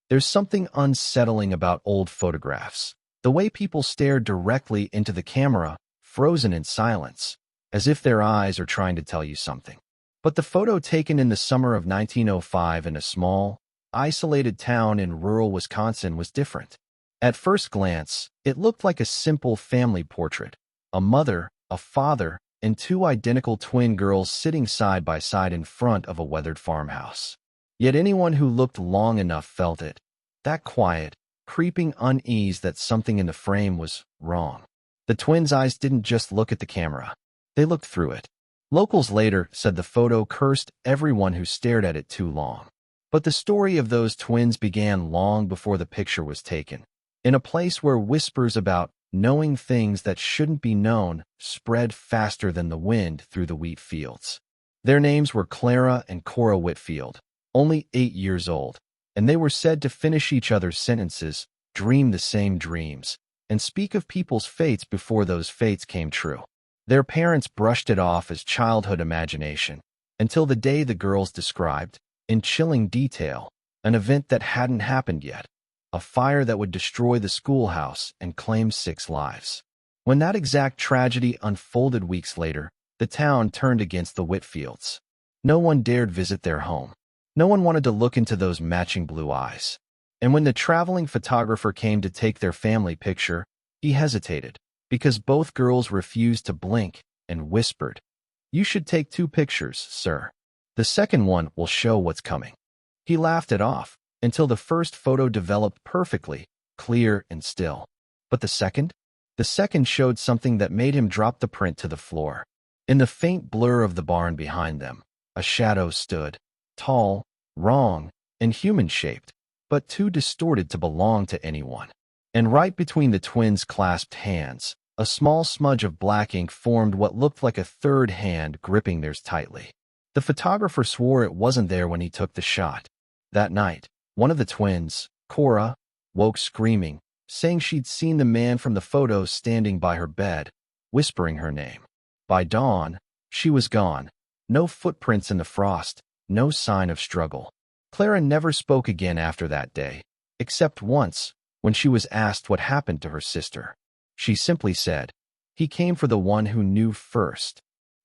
There's something unsettling about old photographs. The way people stare directly into the camera, frozen in silence, as if their eyes are trying to tell you something. But the photo taken in the summer of 1905 in a small, isolated town in rural Wisconsin was different. At first glance, it looked like a simple family portrait. A mother, a father, and two identical twin girls sitting side by side in front of a weathered farmhouse. Yet anyone who looked long enough felt it. That quiet, creeping unease that something in the frame was wrong. The twins' eyes didn't just look at the camera. They looked through it. Locals later said the photo cursed everyone who stared at it too long. But the story of those twins began long before the picture was taken. In a place where whispers about knowing things that shouldn't be known spread faster than the wind through the wheat fields. Their names were Clara and Cora Whitfield, only 8 years old, and they were said to finish each other's sentences, dream the same dreams, and speak of people's fates before those fates came true. Their parents brushed it off as childhood imagination, until the day the girls described, in chilling detail, an event that hadn't happened yet. A fire that would destroy the schoolhouse and claim 6 lives. When that exact tragedy unfolded weeks later, the town turned against the Whitfields. No one dared visit their home. No one wanted to look into those matching blue eyes. And when the traveling photographer came to take their family picture, he hesitated, because both girls refused to blink and whispered, "You should take 2 pictures, sir. The second one will show what's coming." He laughed it off, until the first photo developed perfectly, clear and still. But the second? The second showed something that made him drop the print to the floor. In the faint blur of the barn behind them, a shadow stood, tall, wrong, and human-shaped, but too distorted to belong to anyone. And right between the twins' clasped hands, a small smudge of black ink formed what looked like a third hand gripping theirs tightly. The photographer swore it wasn't there when he took the shot. That night, one of the twins, Cora, woke screaming, saying she'd seen the man from the photo standing by her bed, whispering her name. By dawn, she was gone. No footprints in the frost, no sign of struggle. Clara never spoke again after that day, except once, when she was asked what happened to her sister. She simply said, "He came for the one who knew first."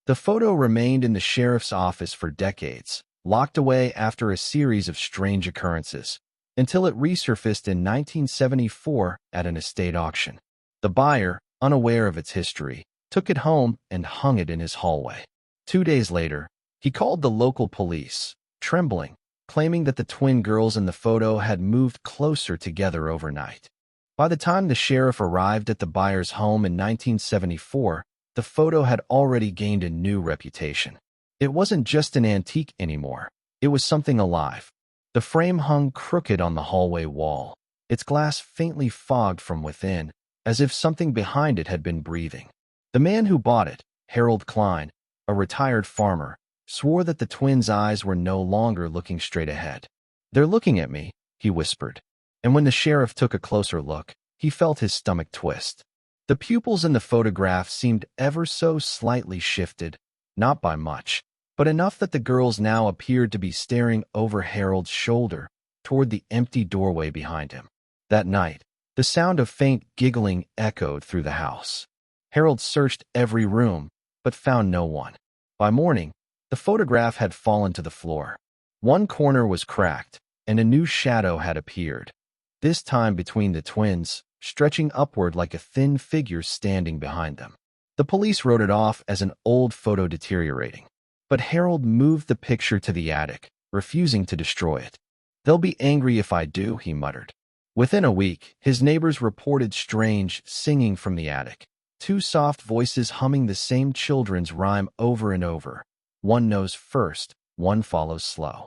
The photo remained in the sheriff's office for decades, locked away after a series of strange occurrences, until it resurfaced in 1974 at an estate auction. The buyer, unaware of its history, took it home and hung it in his hallway. 2 days later, he called the local police, trembling, claiming that the twin girls in the photo had moved closer together overnight. By the time the sheriff arrived at the buyer's home in 1974, the photo had already gained a new reputation. It wasn't just an antique anymore. It was something alive. The frame hung crooked on the hallway wall, its glass faintly fogged from within, as if something behind it had been breathing. The man who bought it, Harold Klein, a retired farmer, swore that the twins' eyes were no longer looking straight ahead. "They're looking at me," he whispered. And when the sheriff took a closer look, he felt his stomach twist. The pupils in the photograph seemed ever so slightly shifted, not by much, but enough that the girls now appeared to be staring over Harold's shoulder toward the empty doorway behind him. That night, the sound of faint giggling echoed through the house. Harold searched every room, but found no one. By morning, the photograph had fallen to the floor. One corner was cracked, and a new shadow had appeared, this time between the twins, stretching upward like a thin figure standing behind them. The police wrote it off as an old photo deteriorating. But Harold moved the picture to the attic, refusing to destroy it. "They'll be angry if I do," he muttered. Within a week, his neighbors reported strange singing from the attic. 2 soft voices humming the same children's rhyme over and over. One knows first, one follows slow.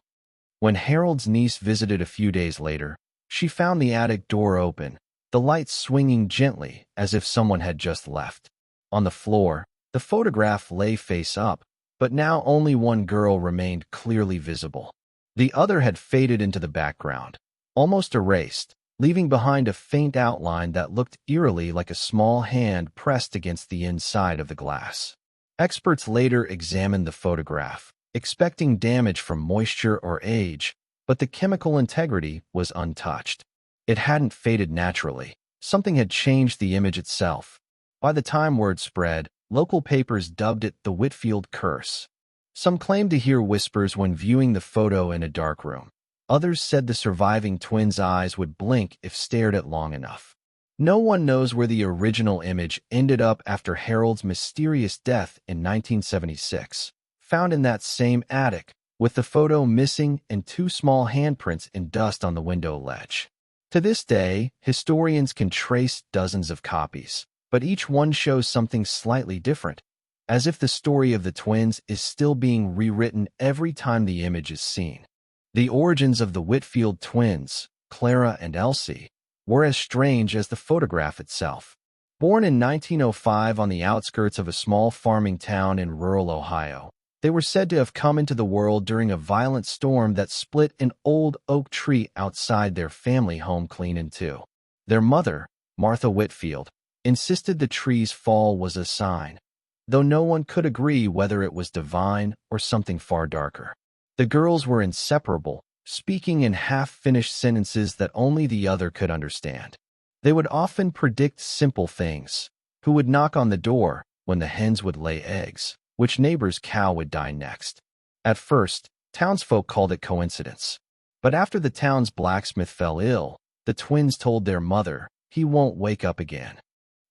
When Harold's niece visited a few days later, she found the attic door open, the lights swinging gently as if someone had just left. On the floor, the photograph lay face up, but now only one girl remained clearly visible. The other had faded into the background, almost erased, leaving behind a faint outline that looked eerily like a small hand pressed against the inside of the glass. Experts later examined the photograph, expecting damage from moisture or age, but the chemical integrity was untouched. It hadn't faded naturally. Something had changed the image itself. By the time word spread, local papers dubbed it the Whitfield curse. Some claimed to hear whispers when viewing the photo in a dark room. Others said the surviving twins' eyes would blink if stared at long enough. No one knows where the original image ended up after Harold's mysterious death in 1976, found in that same attic, with the photo missing and two small handprints in dust on the window ledge. To this day, historians can trace dozens of copies, but each one shows something slightly different, as if the story of the twins is still being rewritten every time the image is seen. The origins of the Whitfield twins, Clara and Elsie, were as strange as the photograph itself. Born in 1905 on the outskirts of a small farming town in rural Ohio, they were said to have come into the world during a violent storm that split an old oak tree outside their family home clean in two. Their mother, Martha Whitfield, insisted the tree's fall was a sign, though no one could agree whether it was divine or something far darker. The girls were inseparable, speaking in half-finished sentences that only the other could understand. They would often predict simple things: who would knock on the door, when the hens would lay eggs, which neighbor's cow would die next. At first, townsfolk called it coincidence. But after the town's blacksmith fell ill, the twins told their mother, "He won't wake up again."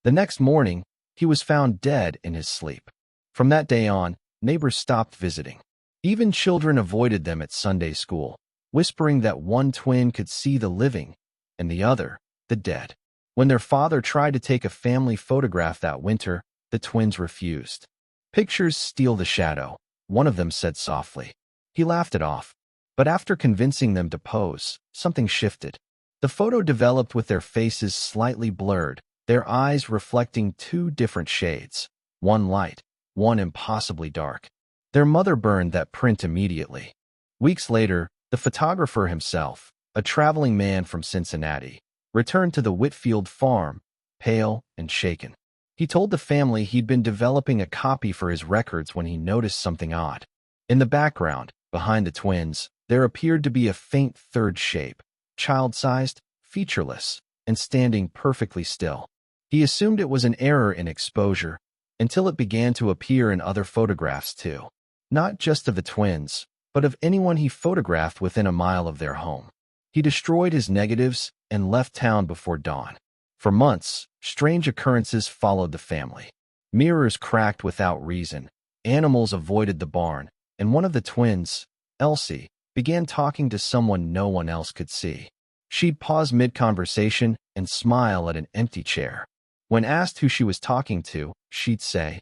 The next morning, he was found dead in his sleep. From that day on, neighbors stopped visiting. Even children avoided them at Sunday school, whispering that one twin could see the living and the other, the dead. When their father tried to take a family photograph that winter, the twins refused. "Pictures steal the shadow," one of them said softly. He laughed it off. But after convincing them to pose, something shifted. The photo developed with their faces slightly blurred, their eyes reflecting two different shades, one light, one impossibly dark. Their mother burned that print immediately. Weeks later, the photographer himself, a traveling man from Cincinnati, returned to the Whitfield farm, pale and shaken. He told the family he'd been developing a copy for his records when he noticed something odd. In the background, behind the twins, there appeared to be a faint third shape, child-sized, featureless, and standing perfectly still. He assumed it was an error in exposure, until it began to appear in other photographs too. Not just of the twins, but of anyone he photographed within a mile of their home. He destroyed his negatives and left town before dawn. For months, strange occurrences followed the family. Mirrors cracked without reason, animals avoided the barn, and one of the twins, Elsie, began talking to someone no one else could see. She'd pause mid-conversation and smile at an empty chair. When asked who she was talking to, she'd say,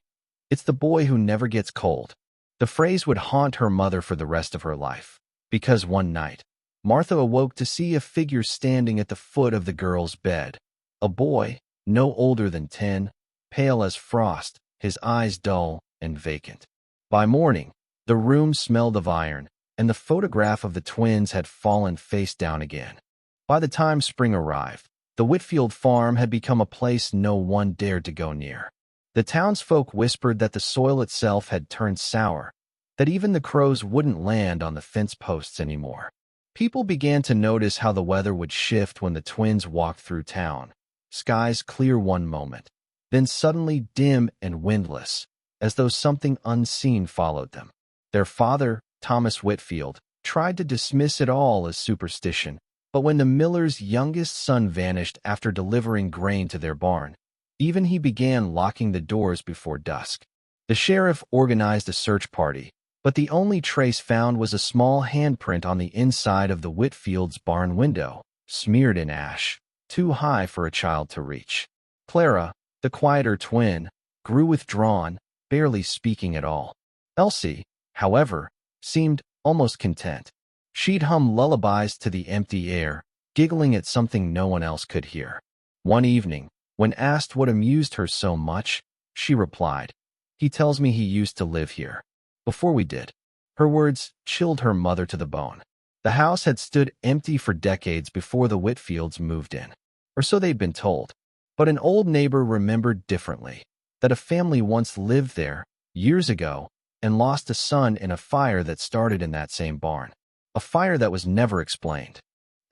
"It's the boy who never gets cold." The phrase would haunt her mother for the rest of her life, because one night, Martha awoke to see a figure standing at the foot of the girl's bed. A boy, no older than 10, pale as frost, his eyes dull and vacant. By morning, the room smelled of iron, and the photograph of the twins had fallen face down again. By the time spring arrived, the Whitfield farm had become a place no one dared to go near. The townsfolk whispered that the soil itself had turned sour, that even the crows wouldn't land on the fence posts anymore. People began to notice how the weather would shift when the twins walked through town. Skies clear one moment, then suddenly dim and windless, as though something unseen followed them. Their father, Thomas Whitfield, tried to dismiss it all as superstition, but when the miller's youngest son vanished after delivering grain to their barn, even he began locking the doors before dusk. The sheriff organized a search party, but the only trace found was a small handprint on the inside of the Whitfield's barn window, smeared in ash, too high for a child to reach. Clara, the quieter twin, grew withdrawn, barely speaking at all. Elsie, however, seemed almost content. She'd hum lullabies to the empty air, giggling at something no one else could hear. One evening, when asked what amused her so much, she replied, "He tells me he used to live here. Before we did." Her words chilled her mother to the bone. The house had stood empty for decades before the Whitfields moved in, or so they'd been told. But an old neighbor remembered differently, that a family once lived there, years ago, and lost a son in a fire that started in that same barn. a fire that was never explained.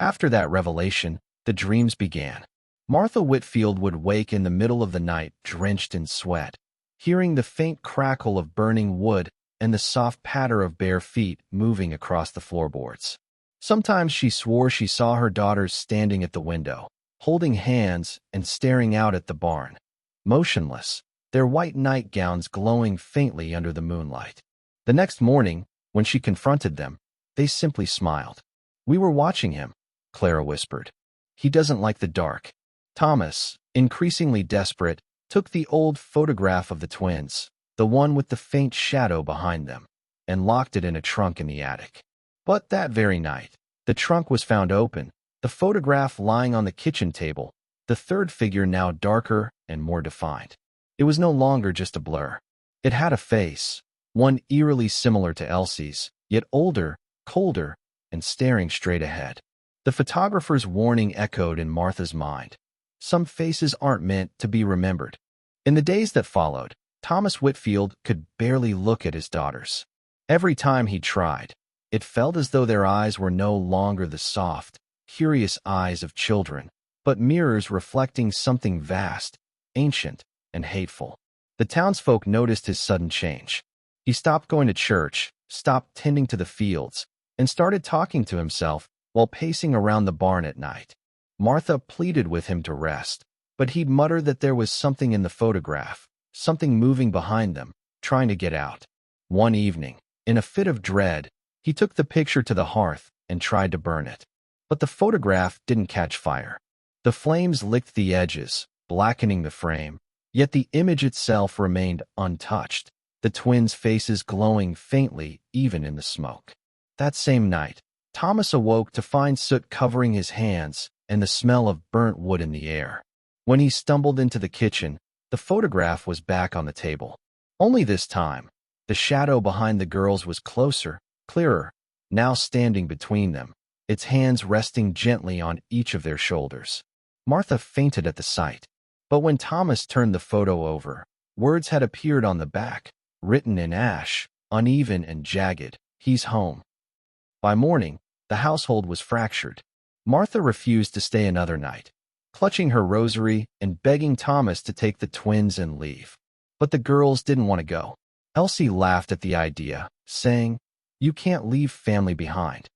After that revelation, the dreams began. Martha Whitfield would wake in the middle of the night drenched in sweat, hearing the faint crackle of burning wood and the soft patter of bare feet moving across the floorboards. Sometimes she swore she saw her daughters standing at the window, holding hands and staring out at the barn, motionless, their white nightgowns glowing faintly under the moonlight. The next morning, when she confronted them, they simply smiled. "We were watching him," Clara whispered. "He doesn't like the dark." Thomas, increasingly desperate, took the old photograph of the twins, the one with the faint shadow behind them, and locked it in a trunk in the attic. But that very night, the trunk was found open, the photograph lying on the kitchen table, the third figure now darker and more defined. It was no longer just a blur. It had a face, one eerily similar to Elsie's, yet older, colder, and staring straight ahead. The photographer's warning echoed in Martha's mind. Some faces aren't meant to be remembered. In the days that followed, Thomas Whitfield could barely look at his daughters. Every time he tried, it felt as though their eyes were no longer the soft, curious eyes of children, but mirrors reflecting something vast, ancient, and hateful. The townsfolk noticed his sudden change. He stopped going to church, stopped tending to the fields, and started talking to himself while pacing around the barn at night. Martha pleaded with him to rest, but he'd mutter that there was something in the photograph, something moving behind them, trying to get out. One evening, in a fit of dread, he took the picture to the hearth and tried to burn it. But the photograph didn't catch fire. The flames licked the edges, blackening the frame, yet the image itself remained untouched, the twins' faces glowing faintly even in the smoke. That same night, Thomas awoke to find soot covering his hands and the smell of burnt wood in the air. When he stumbled into the kitchen, the photograph was back on the table. Only this time, the shadow behind the girls was closer, clearer, now standing between them, its hands resting gently on each of their shoulders. Martha fainted at the sight, but when Thomas turned the photo over, words had appeared on the back, written in ash, uneven and jagged, "He's home." By morning, the household was fractured. Martha refused to stay another night, clutching her rosary and begging Thomas to take the twins and leave. But the girls didn't want to go. Elsie laughed at the idea, saying, "You can't leave family behind."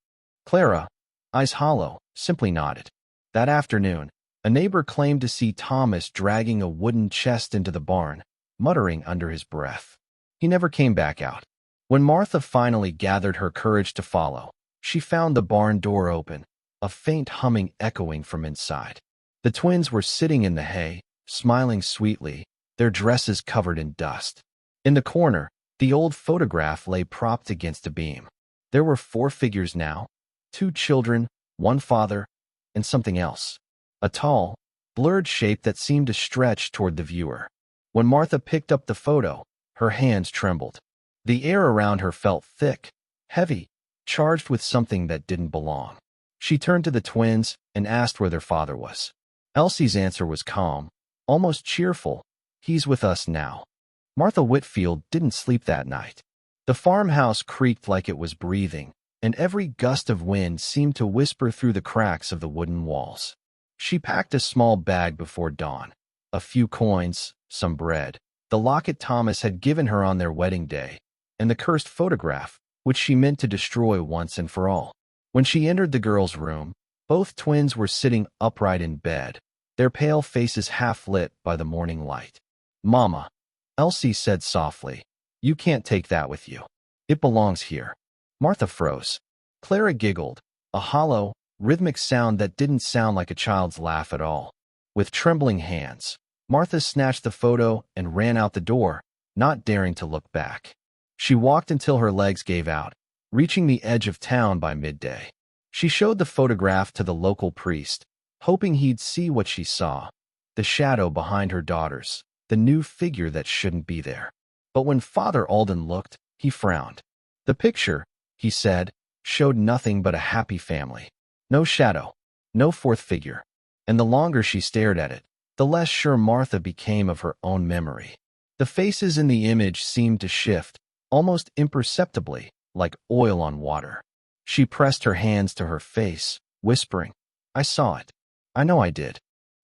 Clara, eyes hollow, simply nodded. That afternoon, a neighbor claimed to see Thomas dragging a wooden chest into the barn, muttering under his breath. He never came back out. When Martha finally gathered her courage to follow, she found the barn door open, a faint humming echoing from inside. The twins were sitting in the hay, smiling sweetly, their dresses covered in dust. In the corner, the old photograph lay propped against a beam. There were 4 figures now, 2 children, 1 father, and something else. A tall, blurred shape that seemed to stretch toward the viewer. When Martha picked up the photo, her hands trembled. The air around her felt thick, heavy, charged with something that didn't belong. She turned to the twins and asked where their father was. Elsie's answer was calm, almost cheerful. "He's with us now." Martha Whitfield didn't sleep that night. The farmhouse creaked like it was breathing, and every gust of wind seemed to whisper through the cracks of the wooden walls. She packed a small bag before dawn, a few coins, some bread, the locket Thomas had given her on their wedding day, and the cursed photograph, which she meant to destroy once and for all. When she entered the girls' room, both twins were sitting upright in bed, their pale faces half lit by the morning light. "Mama," Elsie said softly, "you can't take that with you. It belongs here." Martha froze. Clara giggled, a hollow, rhythmic sound that didn't sound like a child's laugh at all. With trembling hands, Martha snatched the photo and ran out the door, not daring to look back. She walked until her legs gave out, reaching the edge of town by midday. She showed the photograph to the local priest, hoping he'd see what she saw, the shadow behind her daughters, the new figure that shouldn't be there. But when Father Alden looked, he frowned. The picture, he said, showed nothing but a happy family. No shadow, no 4th figure. And the longer she stared at it, the less sure Martha became of her own memory. The faces in the image seemed to shift, almost imperceptibly, like oil on water. She pressed her hands to her face, whispering, "I saw it. I know I did."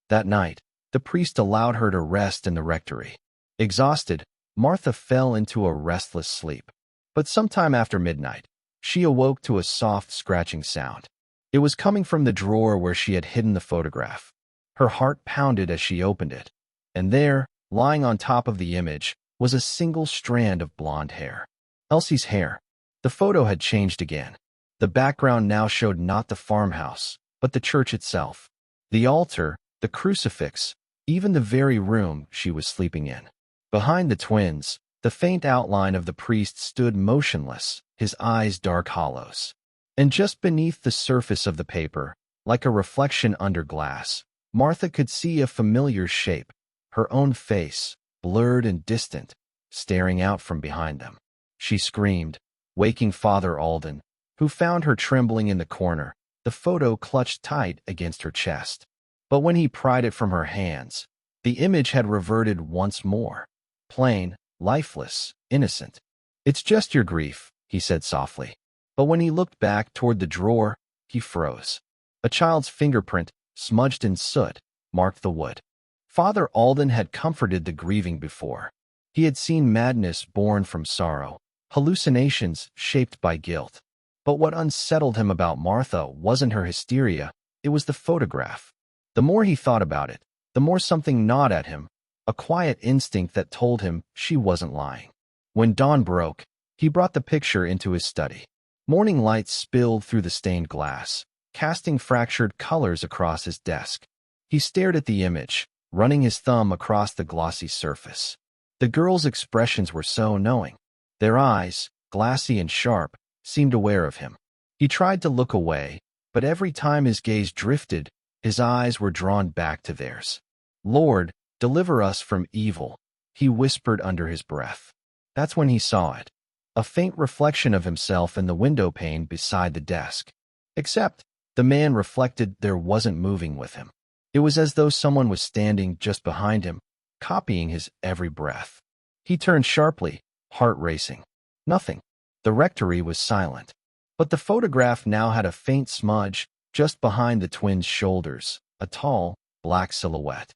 That night, the priest allowed her to rest in the rectory. Exhausted, Martha fell into a restless sleep. But sometime after midnight, she awoke to a soft scratching sound. It was coming from the drawer where she had hidden the photograph. Her heart pounded as she opened it, and there, lying on top of the image, was a single strand of blonde hair. Elsie's hair. The photo had changed again. The background now showed not the farmhouse, but the church itself. The altar, the crucifix, even the very room she was sleeping in. Behind the twins, the faint outline of the priest stood motionless, his eyes dark hollows. And just beneath the surface of the paper, like a reflection under glass, Martha could see a familiar shape, her own face, blurred and distant, staring out from behind them. She screamed, waking Father Alden, who found her trembling in the corner, the photo clutched tight against her chest. But when he pried it from her hands, the image had reverted once more. Plain, lifeless, innocent. "It's just your grief," he said softly. But when he looked back toward the drawer, he froze. A child's fingerprint, smudged in soot, marked the wood. Father Alden had comforted the grieving before. He had seen madness born from sorrow, hallucinations shaped by guilt. But what unsettled him about Martha wasn't her hysteria, it was the photograph. The more he thought about it, the more something gnawed at him, a quiet instinct that told him she wasn't lying. When dawn broke, he brought the picture into his study. Morning light spilled through the stained glass, casting fractured colors across his desk. He stared at the image, running his thumb across the glossy surface. The girls' expressions were so knowing. Their eyes, glassy and sharp, seemed aware of him. He tried to look away, but every time his gaze drifted, his eyes were drawn back to theirs. "Lord, deliver us from evil," he whispered under his breath. That's when he saw it. A faint reflection of himself in the window pane beside the desk. Except, the man reflected there wasn't moving with him. It was as though someone was standing just behind him, copying his every breath. He turned sharply, heart racing. Nothing. The rectory was silent. But the photograph now had a faint smudge just behind the twins' shoulders, a tall, black silhouette.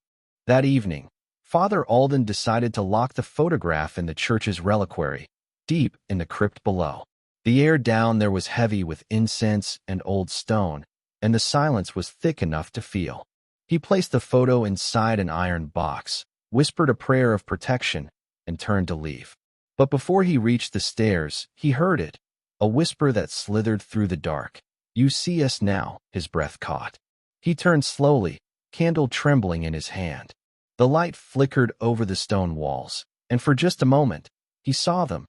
That evening, Father Alden decided to lock the photograph in the church's reliquary, deep in the crypt below. The air down there was heavy with incense and old stone, and the silence was thick enough to feel. He placed the photo inside an iron box, whispered a prayer of protection, and turned to leave. But before he reached the stairs, he heard it, a whisper that slithered through the dark. "You see us now," his breath caught. He turned slowly, candle trembling in his hand. The light flickered over the stone walls, and for just a moment, he saw them.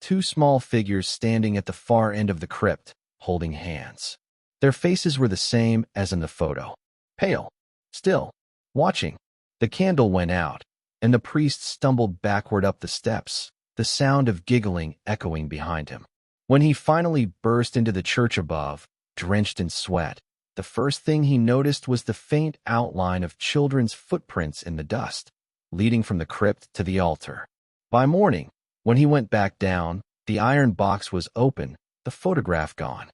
Two small figures standing at the far end of the crypt, holding hands. Their faces were the same as in the photo. Pale, still, watching. The candle went out, and the priest stumbled backward up the steps, the sound of giggling echoing behind him. When he finally burst into the church above, drenched in sweat, the first thing he noticed was the faint outline of children's footprints in the dust, leading from the crypt to the altar. By morning, when he went back down, the iron box was open, the photograph gone.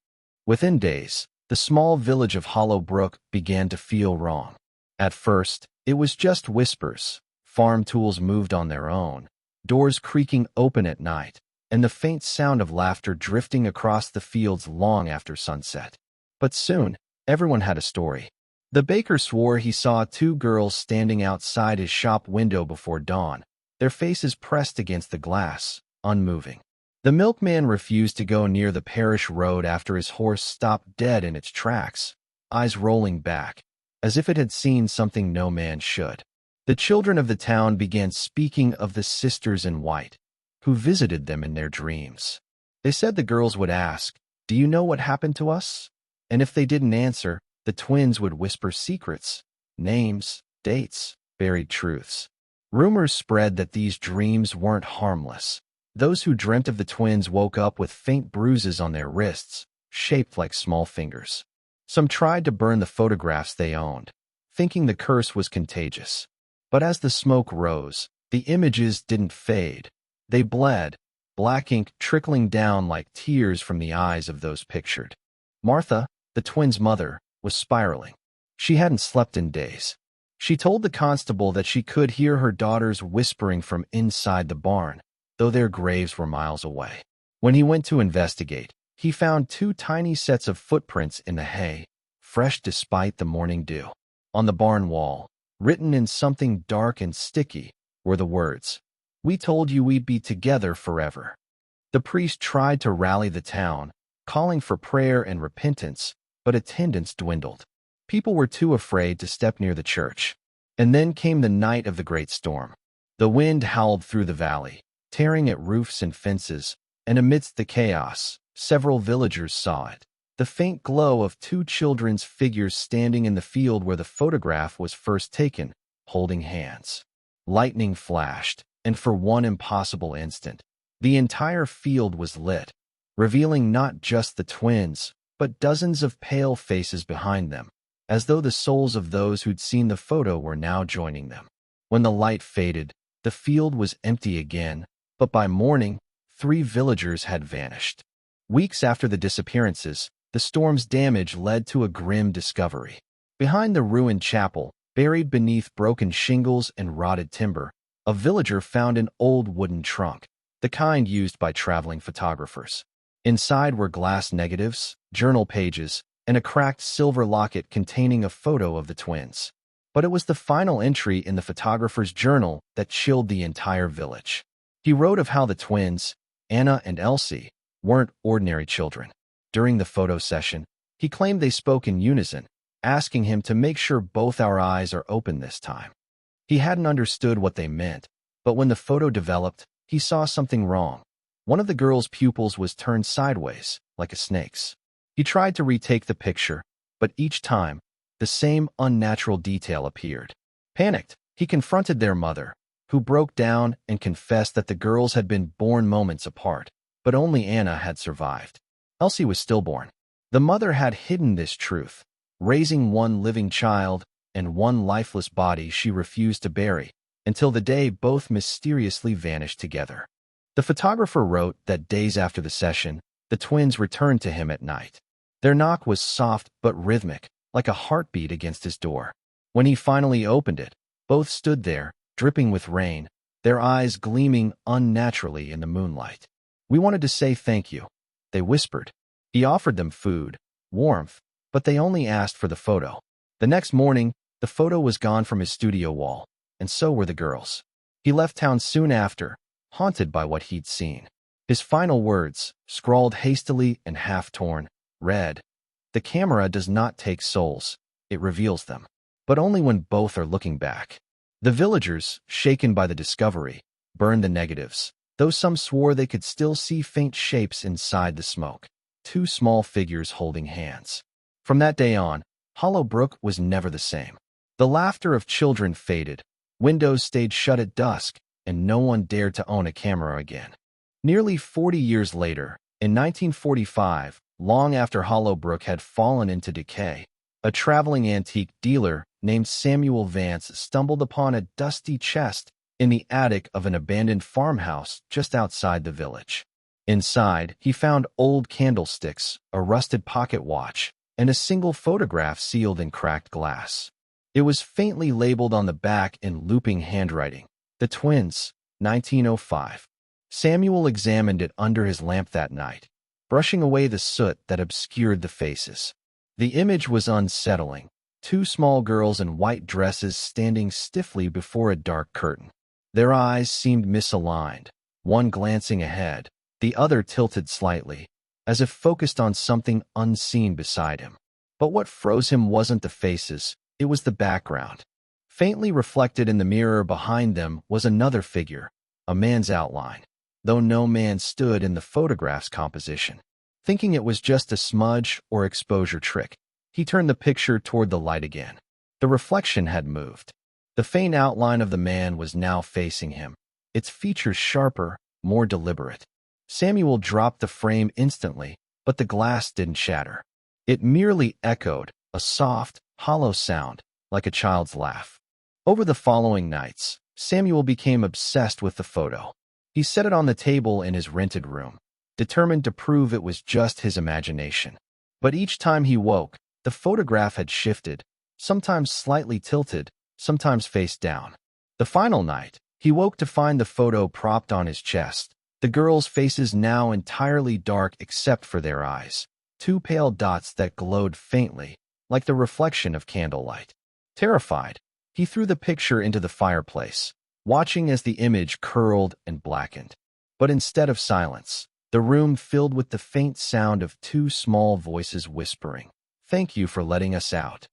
Within days, the small village of Hollow Brook began to feel wrong. At first, it was just whispers. Farm tools moved on their own, doors creaking open at night, and the faint sound of laughter drifting across the fields long after sunset. But soon, everyone had a story. The baker swore he saw two girls standing outside his shop window before dawn, their faces pressed against the glass, unmoving. The milkman refused to go near the parish road after his horse stopped dead in its tracks, eyes rolling back, as if it had seen something no man should. The children of the town began speaking of the sisters in white, who visited them in their dreams. They said the girls would ask, "Do you know what happened to us?" And if they didn't answer, the twins would whisper secrets, names, dates, buried truths. Rumors spread that these dreams weren't harmless. Those who dreamt of the twins woke up with faint bruises on their wrists, shaped like small fingers. Some tried to burn the photographs they owned, thinking the curse was contagious. But as the smoke rose, the images didn't fade. They bled, black ink trickling down like tears from the eyes of those pictured. Martha, the twins' mother, was spiraling. She hadn't slept in days. She told the constable that she could hear her daughters whispering from inside the barn, though their graves were miles away. When he went to investigate, he found two tiny sets of footprints in the hay, fresh despite the morning dew. On the barn wall, written in something dark and sticky, were the words, "We told you we'd be together forever." The priest tried to rally the town, calling for prayer and repentance, but attendance dwindled. People were too afraid to step near the church. And then came the night of the great storm. The wind howled through the valley, tearing at roofs and fences, and amidst the chaos, several villagers saw it. The faint glow of two children's figures standing in the field where the photograph was first taken, holding hands. Lightning flashed, and for one impossible instant, the entire field was lit, revealing not just the twins, but dozens of pale faces behind them, as though the souls of those who'd seen the photo were now joining them. When the light faded, the field was empty again, but by morning, 3 villagers had vanished. Weeks after the disappearances, the storm's damage led to a grim discovery. Behind the ruined chapel, buried beneath broken shingles and rotted timber, a villager found an old wooden trunk, the kind used by traveling photographers. Inside were glass negatives, journal pages, and a cracked silver locket containing a photo of the twins. But it was the final entry in the photographer's journal that chilled the entire village. He wrote of how the twins, Anna and Elsie, weren't ordinary children. During the photo session, he claimed they spoke in unison, asking him to make sure both our eyes are open this time. He hadn't understood what they meant, but when the photo developed, he saw something wrong. One of the girl's pupils was turned sideways, like a snake's. He tried to retake the picture, but each time, the same unnatural detail appeared. Panicked, he confronted their mother, who broke down and confessed that the girls had been born moments apart, but only Anna had survived. Elsie was stillborn. The mother had hidden this truth, raising one living child and one lifeless body she refused to bury, until the day both mysteriously vanished together. The photographer wrote that days after the session, the twins returned to him at night. Their knock was soft but rhythmic, like a heartbeat against his door. When he finally opened it, both stood there, dripping with rain, their eyes gleaming unnaturally in the moonlight. "We wanted to say thank you," they whispered. He offered them food, warmth, but they only asked for the photo. The next morning, the photo was gone from his studio wall, and so were the girls. He left town soon after, haunted by what he'd seen. His final words, scrawled hastily and half-torn, read, "The camera does not take souls, it reveals them, but only when both are looking back." The villagers, shaken by the discovery, burned the negatives, though some swore they could still see faint shapes inside the smoke. 2 small figures holding hands. From that day on, Hollow Brook was never the same. The laughter of children faded, windows stayed shut at dusk, and no one dared to own a camera again. Nearly 40 years later, in 1945, long after Hollow Brook had fallen into decay, a traveling antique dealer named Samuel Vance stumbled upon a dusty chest in the attic of an abandoned farmhouse just outside the village. Inside, he found old candlesticks, a rusted pocket watch, and a single photograph sealed in cracked glass. It was faintly labeled on the back in looping handwriting, "The Twins, 1905. Samuel examined it under his lamp that night, brushing away the soot that obscured the faces. The image was unsettling, 2 small girls in white dresses standing stiffly before a dark curtain. Their eyes seemed misaligned, one glancing ahead, the other tilted slightly, as if focused on something unseen beside him. But what froze him wasn't the faces, it was the background. Faintly reflected in the mirror behind them was another figure, a man's outline, though no man stood in the photograph's composition. Thinking it was just a smudge or exposure trick, he turned the picture toward the light again. The reflection had moved. The faint outline of the man was now facing him, its features sharper, more deliberate. Samuel dropped the frame instantly, but the glass didn't shatter. It merely echoed, a soft, hollow sound, like a child's laugh. Over the following nights, Samuel became obsessed with the photo. He set it on the table in his rented room, determined to prove it was just his imagination. But each time he woke, the photograph had shifted, sometimes slightly tilted, sometimes face down. The final night, he woke to find the photo propped on his chest, the girls' faces now entirely dark except for their eyes, two pale dots that glowed faintly, like the reflection of candlelight. Terrified, he threw the picture into the fireplace, watching as the image curled and blackened. But instead of silence, the room filled with the faint sound of two small voices whispering, "Thank you for letting us out."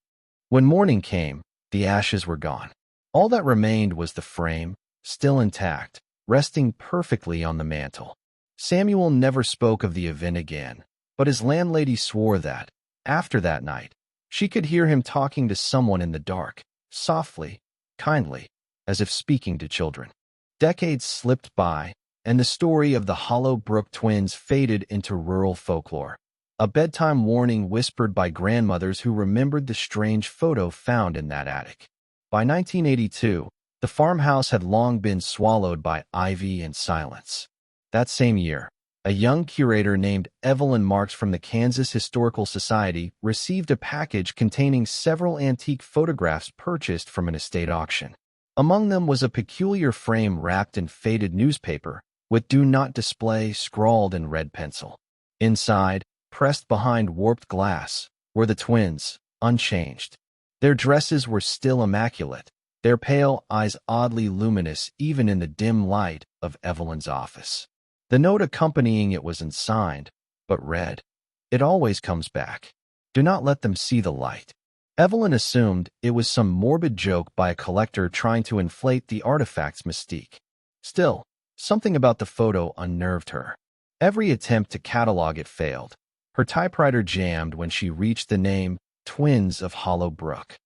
When morning came, the ashes were gone. All that remained was the frame, still intact, resting perfectly on the mantel. Samuel never spoke of the event again, but his landlady swore that, after that night, she could hear him talking to someone in the dark, softly, kindly, as if speaking to children. Decades slipped by, and the story of the Hollow Brook twins faded into rural folklore, a bedtime warning whispered by grandmothers who remembered the strange photo found in that attic. By 1982, the farmhouse had long been swallowed by ivy and silence. That same year, a young curator named Evelyn Marks from the Kansas Historical Society received a package containing several antique photographs purchased from an estate auction. Among them was a peculiar frame wrapped in faded newspaper, with "Do Not Display" scrawled in red pencil. Inside, pressed behind warped glass, were the twins, unchanged. Their dresses were still immaculate, their pale eyes oddly luminous even in the dim light of Evelyn's office. The note accompanying it was unsigned, but read, "It always comes back. Do not let them see the light." Evelyn assumed it was some morbid joke by a collector trying to inflate the artifact's mystique. Still, something about the photo unnerved her. Every attempt to catalog it failed. Her typewriter jammed when she reached the name Twins of Hollow Brook.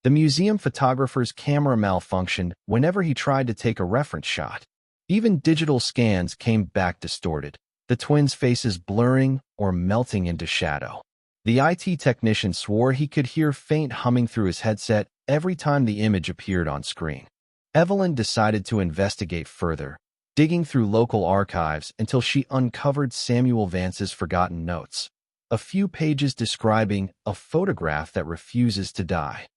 The museum photographer's camera malfunctioned whenever he tried to take a reference shot. Even digital scans came back distorted, the twins' faces blurring or melting into shadow. The IT technician swore he could hear faint humming through his headset every time the image appeared on screen. Evelyn decided to investigate further, digging through local archives until she uncovered Samuel Vance's forgotten notes, a few pages describing a photograph that refuses to die.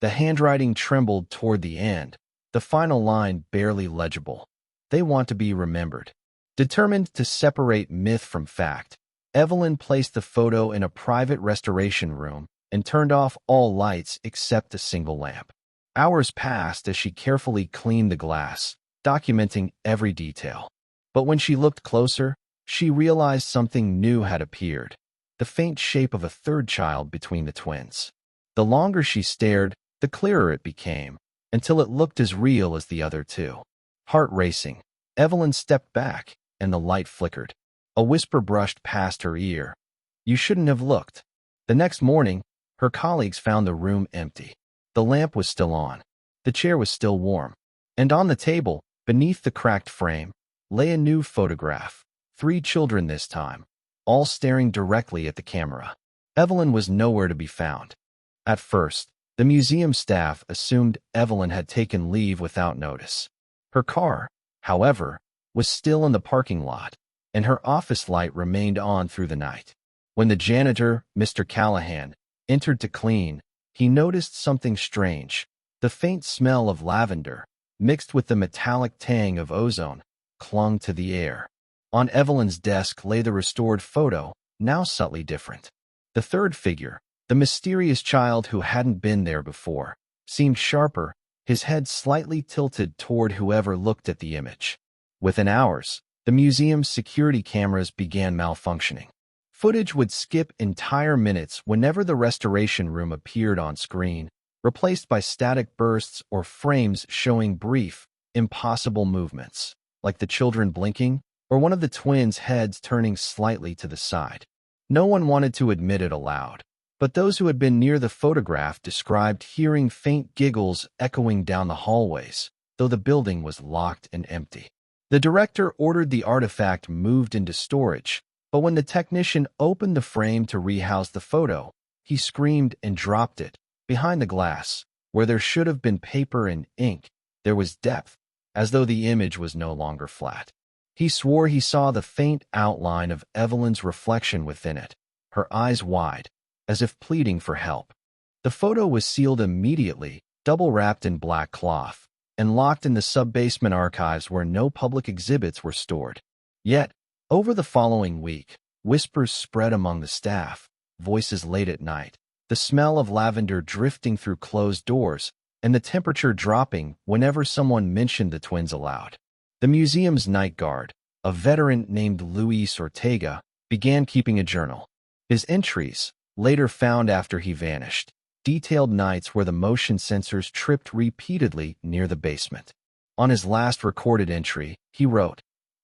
The handwriting trembled toward the end, the final line barely legible. "They want to be remembered." Determined to separate myth from fact, Evelyn placed the photo in a private restoration room and turned off all lights except a single lamp. Hours passed as she carefully cleaned the glass, documenting every detail. But when she looked closer, she realized something new had appeared, the faint shape of a third child between the twins. The longer she stared, the clearer it became, until it looked as real as the other two. Heart racing, Evelyn stepped back, and the light flickered. A whisper brushed past her ear. "You shouldn't have looked." The next morning, her colleagues found the room empty. The lamp was still on. The chair was still warm. And on the table, beneath the cracked frame, lay a new photograph. 3 children this time, all staring directly at the camera. Evelyn was nowhere to be found. At first, the museum staff assumed Evelyn had taken leave without notice. Her car, however, was still in the parking lot, and her office light remained on through the night. When the janitor, Mr. Callahan, entered to clean, he noticed something strange. The faint smell of lavender, mixed with the metallic tang of ozone, clung to the air. On Evelyn's desk lay the restored photo, now subtly different. The third figure, the mysterious child who hadn't been there before, seemed sharper, his head slightly tilted toward whoever looked at the image. Within hours, the museum's security cameras began malfunctioning. Footage would skip entire minutes whenever the restoration room appeared on screen, replaced by static bursts or frames showing brief, impossible movements, like the children blinking or one of the twins' heads turning slightly to the side. No one wanted to admit it aloud, but those who had been near the photograph described hearing faint giggles echoing down the hallways, though the building was locked and empty. The director ordered the artifact moved into storage, but when the technician opened the frame to rehouse the photo, he screamed and dropped it. Behind the glass, where there should have been paper and ink, there was depth, as though the image was no longer flat. He swore he saw the faint outline of Evelyn's reflection within it, her eyes wide, as if pleading for help. The photo was sealed immediately, double-wrapped in black cloth, and locked in the sub-basement archives where no public exhibits were stored. Yet, over the following week, whispers spread among the staff, voices late at night, the smell of lavender drifting through closed doors, and the temperature dropping whenever someone mentioned the twins aloud. The museum's night guard, a veteran named Luis Ortega, began keeping a journal. His entries, later found after he vanished, detailed nights where the motion sensors tripped repeatedly near the basement. On his last recorded entry, he wrote,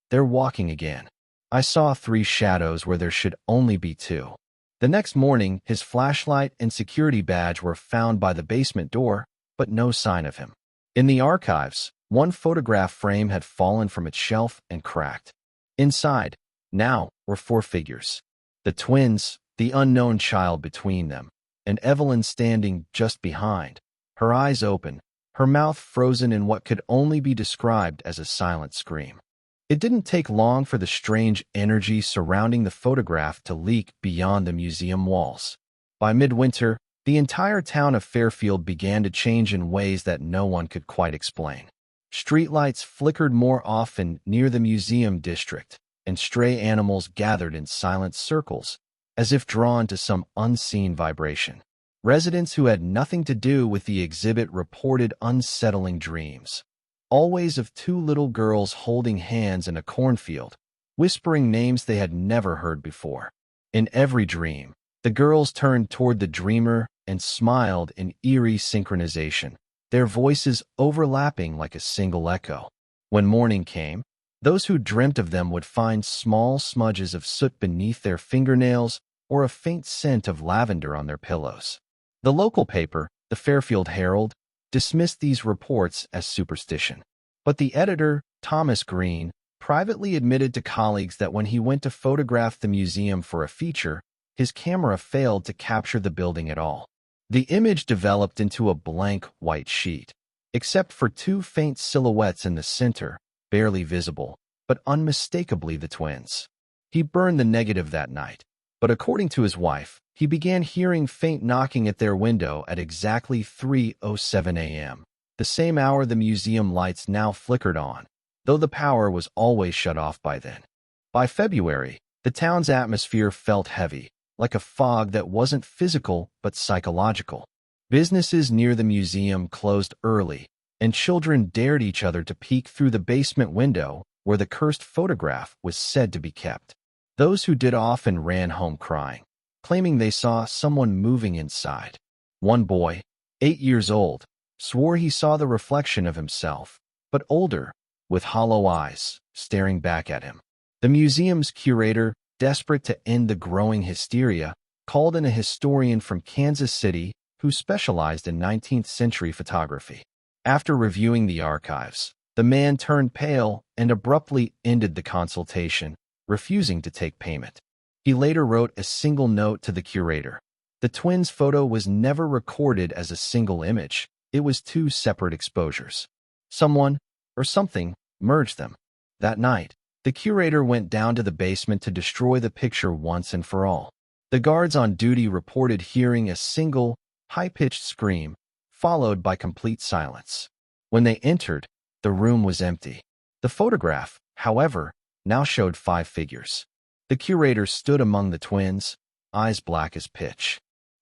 "They're walking again. I saw 3 shadows where there should only be 2. The next morning, his flashlight and security badge were found by the basement door, but no sign of him. In the archives, one photograph frame had fallen from its shelf and cracked. Inside, now, were 4 figures. The twins, the unknown child between them, and Evelyn standing just behind, her eyes open, her mouth frozen in what could only be described as a silent scream. It didn't take long for the strange energy surrounding the photograph to leak beyond the museum walls. By midwinter, the entire town of Fairfield began to change in ways that no one could quite explain. Streetlights flickered more often near the museum district, and stray animals gathered in silent circles, as if drawn to some unseen vibration. Residents who had nothing to do with the exhibit reported unsettling dreams, always of 2 little girls holding hands in a cornfield, whispering names they had never heard before. In every dream, the girls turned toward the dreamer and smiled in eerie synchronization, their voices overlapping like a single echo. When morning came, those who dreamt of them would find small smudges of soot beneath their fingernails or a faint scent of lavender on their pillows. The local paper, the Fairfield Herald, dismissed these reports as superstition. But the editor, Thomas Green, privately admitted to colleagues that when he went to photograph the museum for a feature, his camera failed to capture the building at all. The image developed into a blank white sheet, except for 2 faint silhouettes in the center, barely visible, but unmistakably the twins. He burned the negative that night, but according to his wife, he began hearing faint knocking at their window at exactly 3:07 a.m., the same hour the museum lights now flickered on, though the power was always shut off by then. By February, the town's atmosphere felt heavy, like a fog that wasn't physical but psychological. Businesses near the museum closed early, and children dared each other to peek through the basement window where the cursed photograph was said to be kept. Those who did often ran home crying, claiming they saw someone moving inside. One boy, 8 years old, swore he saw the reflection of himself, but older, with hollow eyes, staring back at him. The museum's curator, desperate to end the growing hysteria, called in a historian from Kansas City who specialized in 19th-century photography. After reviewing the archives, the man turned pale and abruptly ended the consultation, refusing to take payment. He later wrote a single note to the curator. The twins' photo was never recorded as a single image. It was 2 separate exposures. Someone, or something, merged them. That night, the curator went down to the basement to destroy the picture once and for all. The guards on duty reported hearing a single, high-pitched scream, followed by complete silence. When they entered, the room was empty. The photograph, however, now showed 5 figures. The curator stood among the twins, eyes black as pitch.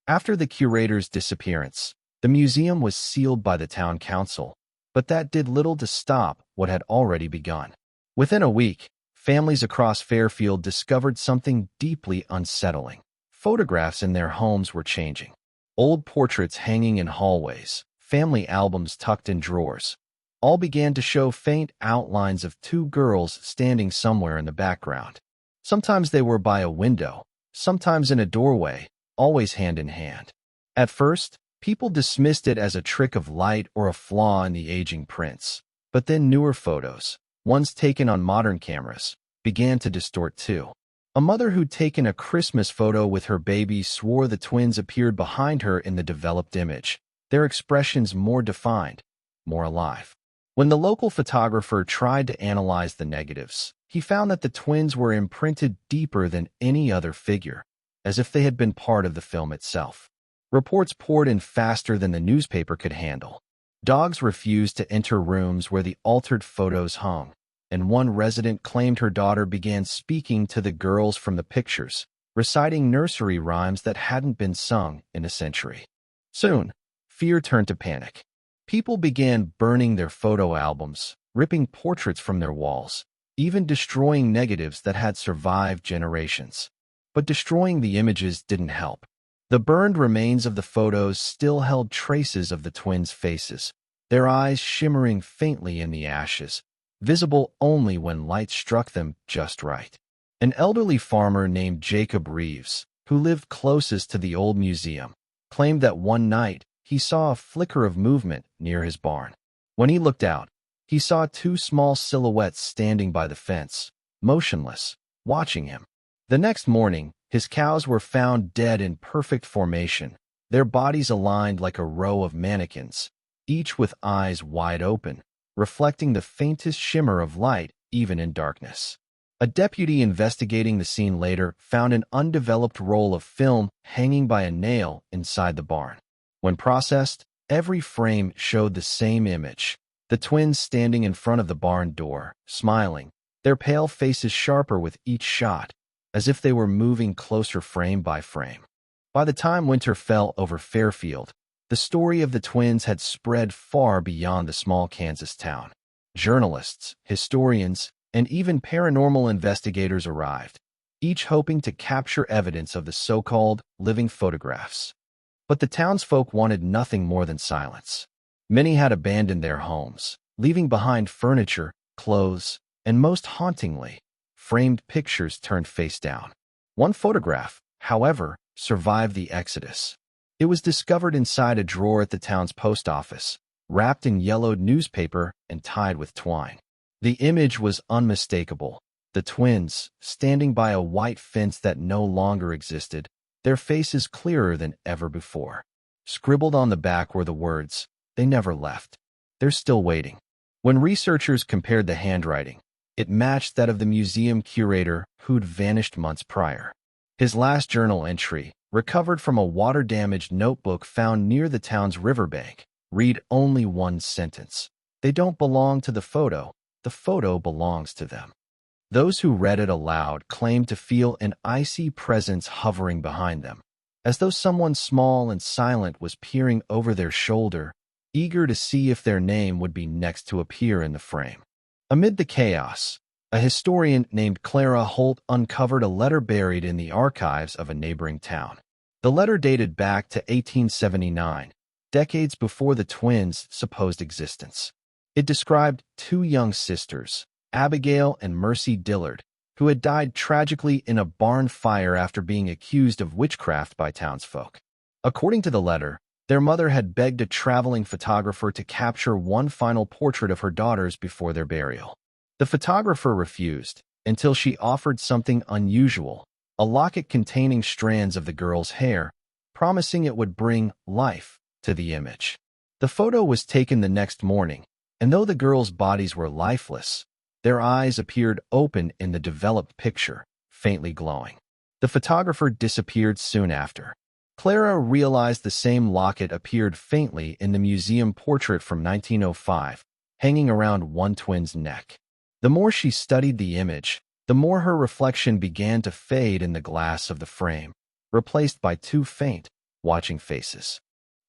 After the curator's disappearance, the museum was sealed by the town council, but that did little to stop what had already begun. Within a week, families across Fairfield discovered something deeply unsettling. Photographs in their homes were changing. Old portraits hanging in hallways, family albums tucked in drawers, all began to show faint outlines of 2 girls standing somewhere in the background. Sometimes they were by a window, sometimes in a doorway, always hand in hand. At first, people dismissed it as a trick of light or a flaw in the aging prints, but then newer photos, ones taken on modern cameras, began to distort too. A mother who'd taken a Christmas photo with her baby swore the twins appeared behind her in the developed image, their expressions more defined, more alive. When the local photographer tried to analyze the negatives, he found that the twins were imprinted deeper than any other figure. as if they had been part of the film itself. Reports poured in faster than the newspaper could handle. Dogs refused to enter rooms where the altered photos hung, and one resident claimed her daughter began speaking to the girls from the pictures, reciting nursery rhymes that hadn't been sung in a century. Soon, fear turned to panic. People began burning their photo albums, ripping portraits from their walls, even destroying negatives that had survived generations. But destroying the images didn't help. The burned remains of the photos still held traces of the twins' faces, their eyes shimmering faintly in the ashes, visible only when light struck them just right. An elderly farmer named Jacob Reeves, who lived closest to the old museum, claimed that one night he saw a flicker of movement near his barn. When he looked out, he saw two small silhouettes standing by the fence, motionless, watching him. The next morning, his cows were found dead in perfect formation, their bodies aligned like a row of mannequins, each with eyes wide open, reflecting the faintest shimmer of light even in darkness. A deputy investigating the scene later found an undeveloped roll of film hanging by a nail inside the barn. When processed, every frame showed the same image, the twins standing in front of the barn door, smiling, their pale faces sharper with each shot, as if they were moving closer frame by frame. By the time winter fell over Fairfield, the story of the twins had spread far beyond the small Kansas town. Journalists, historians, and even paranormal investigators arrived, each hoping to capture evidence of the so-called living photographs. But the townsfolk wanted nothing more than silence. Many had abandoned their homes, leaving behind furniture, clothes, and most hauntingly, framed pictures turned face down. One photograph, however, survived the exodus. It was discovered inside a drawer at the town's post office, wrapped in yellowed newspaper and tied with twine. The image was unmistakable. The twins, standing by a white fence that no longer existed, their faces clearer than ever before. Scribbled on the back were the words, "They never left. They're still waiting." When researchers compared the handwriting, it matched that of the museum curator who'd vanished months prior. His last journal entry, recovered from a water-damaged notebook found near the town's riverbank, read only one sentence. "They don't belong to the photo belongs to them." Those who read it aloud claimed to feel an icy presence hovering behind them, as though someone small and silent was peering over their shoulder, eager to see if their name would be next to appear in the frame. Amid the chaos, a historian named Clara Holt uncovered a letter buried in the archives of a neighboring town. The letter dated back to 1879, decades before the twins' supposed existence. It described two young sisters, Abigail and Mercy Dillard, who had died tragically in a barn fire after being accused of witchcraft by townsfolk. According to the letter, their mother had begged a traveling photographer to capture one final portrait of her daughters before their burial. The photographer refused, until she offered something unusual, a locket containing strands of the girl's hair, promising it would bring life to the image. The photo was taken the next morning, and though the girls' bodies were lifeless, their eyes appeared open in the developed picture, faintly glowing. The photographer disappeared soon after. Clara realized the same locket appeared faintly in the museum portrait from 1905, hanging around one twin's neck. The more she studied the image, the more her reflection began to fade in the glass of the frame, replaced by two faint, watching faces.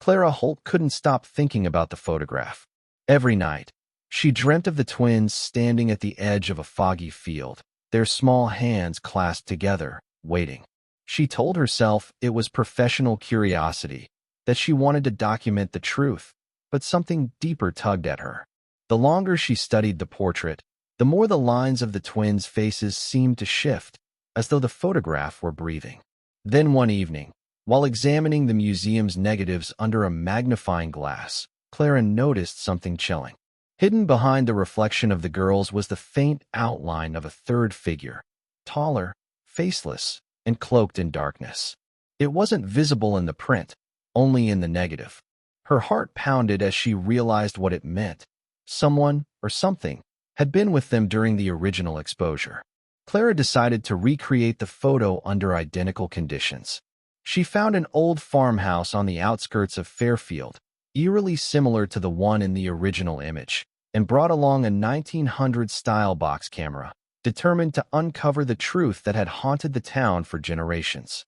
Clara Holt couldn't stop thinking about the photograph. Every night, she dreamt of the twins standing at the edge of a foggy field, their small hands clasped together, waiting. She told herself it was professional curiosity, that she wanted to document the truth, but something deeper tugged at her. The longer she studied the portrait, the more the lines of the twins' faces seemed to shift, as though the photograph were breathing. Then one evening, while examining the museum's negatives under a magnifying glass, Clara noticed something chilling. Hidden behind the reflection of the girls was the faint outline of a third figure, taller, faceless, and cloaked in darkness. It wasn't visible in the print, only in the negative. Her heart pounded as she realized what it meant. Someone, or something, had been with them during the original exposure. Clara decided to recreate the photo under identical conditions. She found an old farmhouse on the outskirts of Fairfield, eerily similar to the one in the original image, and brought along a 1900s-style box camera, determined to uncover the truth that had haunted the town for generations.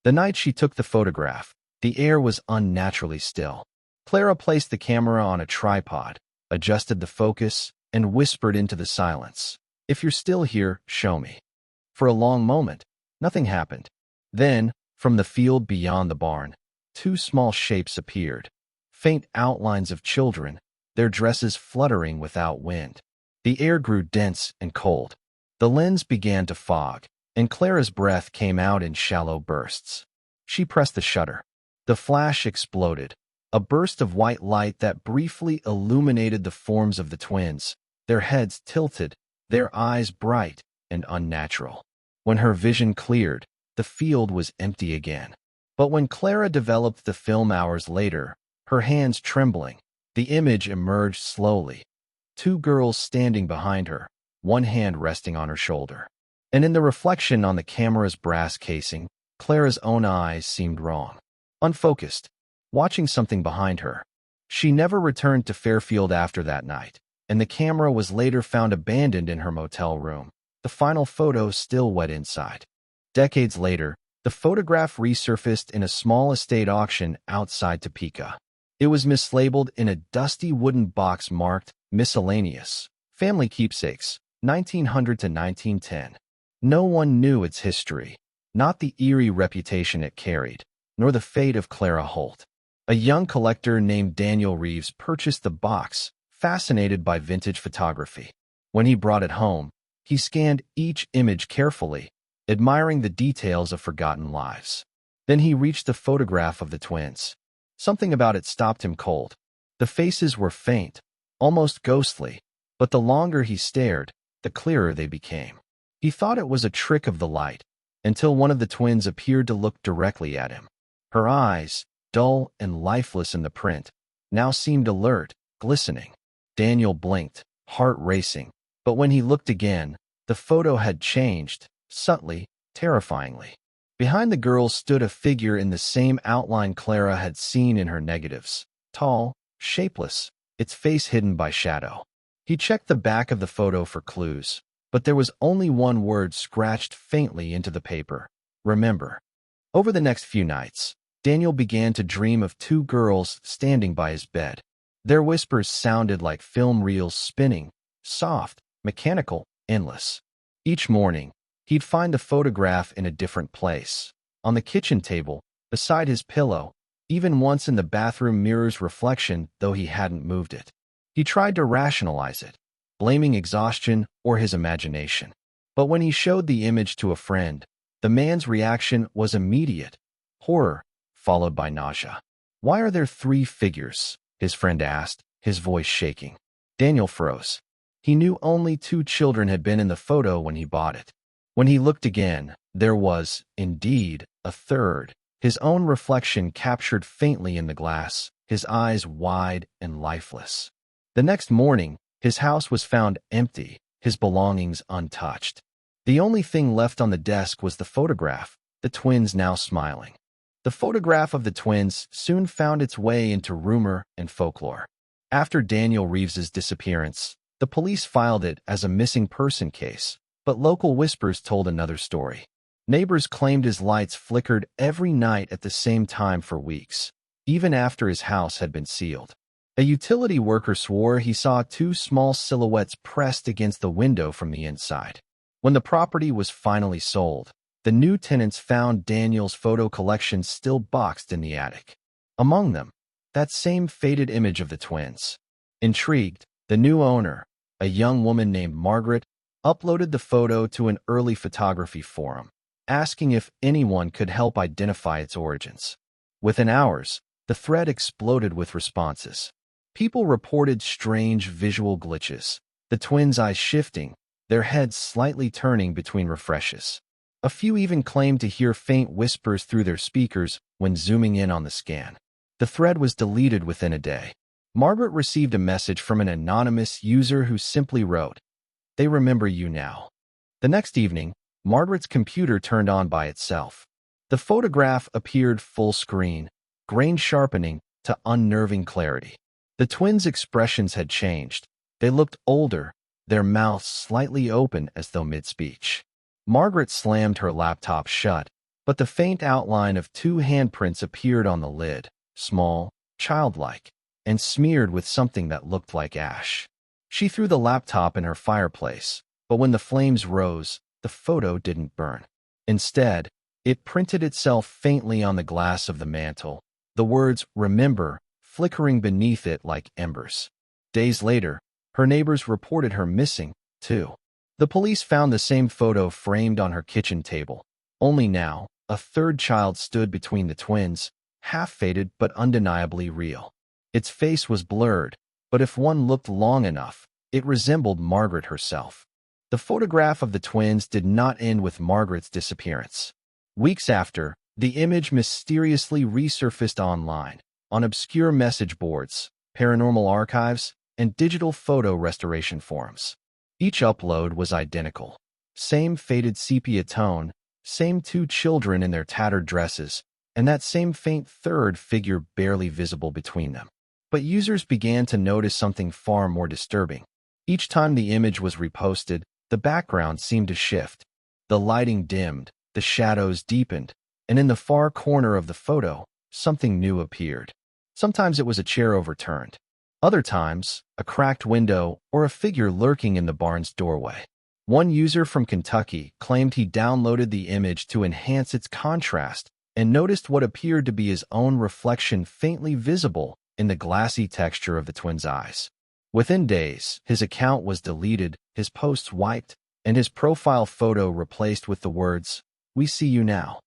The night she took the photograph, the air was unnaturally still. Clara placed the camera on a tripod, adjusted the focus, and whispered into the silence, "If you're still here, show me." For a long moment, nothing happened. Then, from the field beyond the barn, two small shapes appeared, faint outlines of children, their dresses fluttering without wind. The air grew dense and cold. The lens began to fog, and Clara's breath came out in shallow bursts. She pressed the shutter. The flash exploded, a burst of white light that briefly illuminated the forms of the twins, their heads tilted, their eyes bright and unnatural. When her vision cleared, the field was empty again. But when Clara developed the film hours later, her hands trembling, the image emerged slowly. Two girls standing behind her, one hand resting on her shoulder. And in the reflection on the camera's brass casing, Clara's own eyes seemed wrong, unfocused, watching something behind her. She never returned to Fairfield after that night, and the camera was later found abandoned in her motel room, the final photo still wet inside. Decades later, the photograph resurfaced in a small estate auction outside Topeka. It was mislabeled in a dusty wooden box marked "Miscellaneous, Family Keepsakes, 1900 to 1910. No one knew its history, not the eerie reputation it carried, nor the fate of Clara Holt. A young collector named Daniel Reeves purchased the box, fascinated by vintage photography. When he brought it home, he scanned each image carefully, admiring the details of forgotten lives. Then he reached the photograph of the twins. Something about it stopped him cold. The faces were faint, almost ghostly, but the longer he stared, the clearer they became. He thought it was a trick of the light, until one of the twins appeared to look directly at him. Her eyes, dull and lifeless in the print, now seemed alert, glistening. Daniel blinked, heart racing, but when he looked again, the photo had changed, subtly, terrifyingly. Behind the girls stood a figure in the same outline Clara had seen in her negatives, tall, shapeless, its face hidden by shadow. He checked the back of the photo for clues, but there was only one word scratched faintly into the paper: remember. Over the next few nights, Daniel began to dream of two girls standing by his bed. Their whispers sounded like film reels spinning, soft, mechanical, endless. Each morning, he'd find the photograph in a different place, on the kitchen table, beside his pillow, even once in the bathroom mirror's reflection, though he hadn't moved it. He tried to rationalize it, blaming exhaustion or his imagination. But when he showed the image to a friend, the man's reaction was immediate: horror, followed by nausea. "Why are there three figures?" his friend asked, his voice shaking. Daniel froze. He knew only two children had been in the photo when he bought it. When he looked again, there was, indeed, a third, his own reflection captured faintly in the glass, his eyes wide and lifeless. The next morning, his house was found empty, his belongings untouched. The only thing left on the desk was the photograph, the twins now smiling. The photograph of the twins soon found its way into rumor and folklore. After Daniel Reeves's disappearance, the police filed it as a missing person case, but local whispers told another story. Neighbors claimed his lights flickered every night at the same time for weeks, even after his house had been sealed. A utility worker swore he saw two small silhouettes pressed against the window from the inside. When the property was finally sold, the new tenants found Daniel's photo collection still boxed in the attic. Among them, that same faded image of the twins. Intrigued, the new owner, a young woman named Margaret, uploaded the photo to an early photography forum, asking if anyone could help identify its origins. Within hours, the thread exploded with responses. People reported strange visual glitches, the twins' eyes shifting, their heads slightly turning between refreshes. A few even claimed to hear faint whispers through their speakers when zooming in on the scan. The thread was deleted within a day. Margaret received a message from an anonymous user who simply wrote, "They remember you now." The next evening, Margaret's computer turned on by itself. The photograph appeared full screen, grain sharpening to unnerving clarity. The twins' expressions had changed. They looked older, their mouths slightly open as though mid-speech. Margaret slammed her laptop shut, but the faint outline of two handprints appeared on the lid, small, childlike, and smeared with something that looked like ash. She threw the laptop in her fireplace, but when the flames rose, the photo didn't burn. Instead, it printed itself faintly on the glass of the mantel, the words "Remember" flickering beneath it like embers. Days later, her neighbors reported her missing, too. The police found the same photo framed on her kitchen table. Only now, a third child stood between the twins, half-faded but undeniably real. Its face was blurred, but if one looked long enough, it resembled Margaret herself. The photograph of the twins did not end with Margaret's disappearance. Weeks after, the image mysteriously resurfaced online, on obscure message boards, paranormal archives, and digital photo restoration forums. Each upload was identical. Same faded sepia tone, same two children in their tattered dresses, and that same faint third figure barely visible between them. But users began to notice something far more disturbing. Each time the image was reposted, the background seemed to shift. The lighting dimmed, the shadows deepened, and in the far corner of the photo, something new appeared. Sometimes it was a chair overturned. Other times, a cracked window or a figure lurking in the barn's doorway. One user from Kentucky claimed he downloaded the image to enhance its contrast and noticed what appeared to be his own reflection faintly visible in the glassy texture of the twins' eyes. Within days, his account was deleted, his posts wiped, and his profile photo replaced with the words, "We see you now."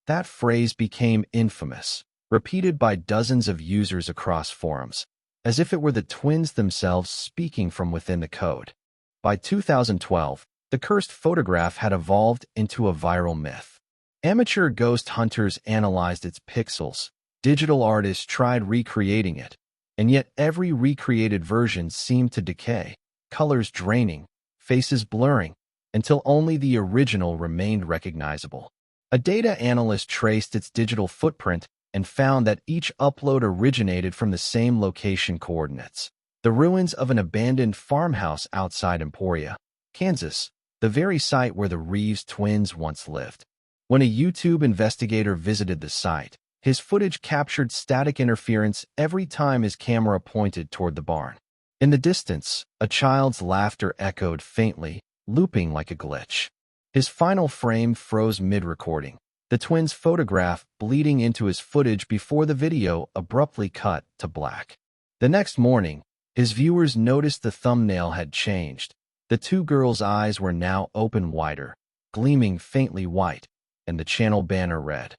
That phrase became infamous, repeated by dozens of users across forums, as if it were the twins themselves speaking from within the code. By 2012, the cursed photograph had evolved into a viral myth. Amateur ghost hunters analyzed its pixels, digital artists tried recreating it, and yet every recreated version seemed to decay, colors draining, faces blurring, until only the original remained recognizable. A data analyst traced its digital footprint and found that each upload originated from the same location coordinates, the ruins of an abandoned farmhouse outside Emporia, Kansas, the very site where the Reeves twins once lived. When a YouTube investigator visited the site, his footage captured static interference every time his camera pointed toward the barn. In the distance, a child's laughter echoed faintly, looping like a glitch. His final frame froze mid-recording, the twins' photograph bleeding into his footage before the video abruptly cut to black. The next morning, his viewers noticed the thumbnail had changed. The two girls' eyes were now open wider, gleaming faintly white, and the channel banner read,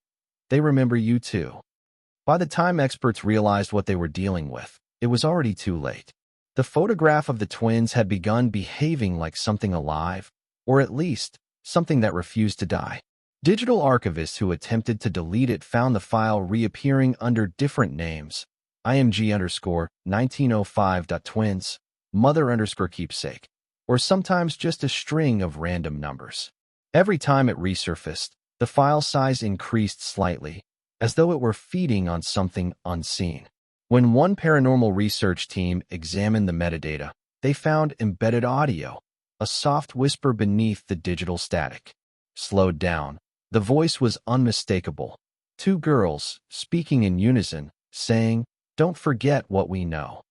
"They remember you too." By the time experts realized what they were dealing with, it was already too late. The photograph of the twins had begun behaving like something alive, or at least, something that refused to die. Digital archivists who attempted to delete it found the file reappearing under different names, img_1905.twins, mother_keepsake, or sometimes just a string of random numbers. Every time it resurfaced, the file size increased slightly, as though it were feeding on something unseen. When one paranormal research team examined the metadata, they found embedded audio, a soft whisper beneath the digital static. Slowed down, the voice was unmistakable. Two girls, speaking in unison, saying, "Don't forget what we know."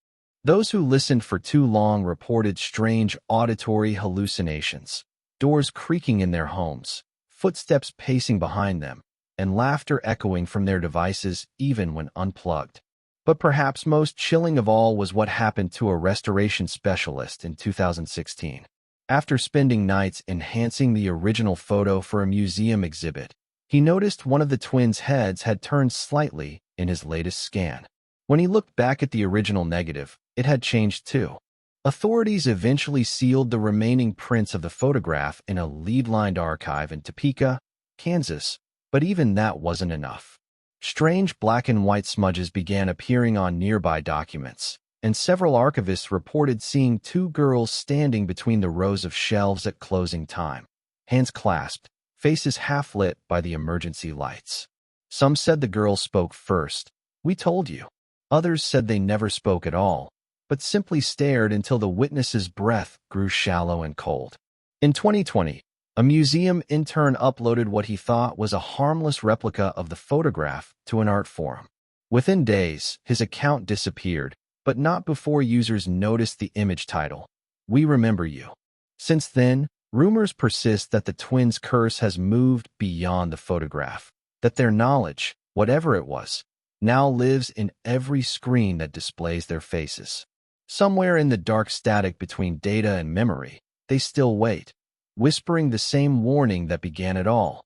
Those who listened for too long reported strange auditory hallucinations, doors creaking in their homes, footsteps pacing behind them, and laughter echoing from their devices even when unplugged. But perhaps most chilling of all was what happened to a restoration specialist in 2016. After spending nights enhancing the original photo for a museum exhibit, he noticed one of the twins' heads had turned slightly in his latest scan. When he looked back at the original negative, it had changed too. Authorities eventually sealed the remaining prints of the photograph in a lead-lined archive in Topeka, Kansas, but even that wasn't enough. Strange black and white smudges began appearing on nearby documents, and several archivists reported seeing two girls standing between the rows of shelves at closing time. hands clasped, faces half-lit by the emergency lights. Some said the girl spoke first. We told you. Others said they never spoke at all, but simply stared until the witness's breath grew shallow and cold. In 2020, a museum intern uploaded what he thought was a harmless replica of the photograph to an art forum. Within days, his account disappeared, but not before users noticed the image title, "We Remember You." Since then, rumors persist that the twins' curse has moved beyond the photograph, that their knowledge, whatever it was, now lives in every screen that displays their faces. Somewhere in the dark static between data and memory, they still wait, whispering the same warning that began it all.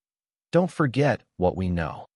Don't forget what we know.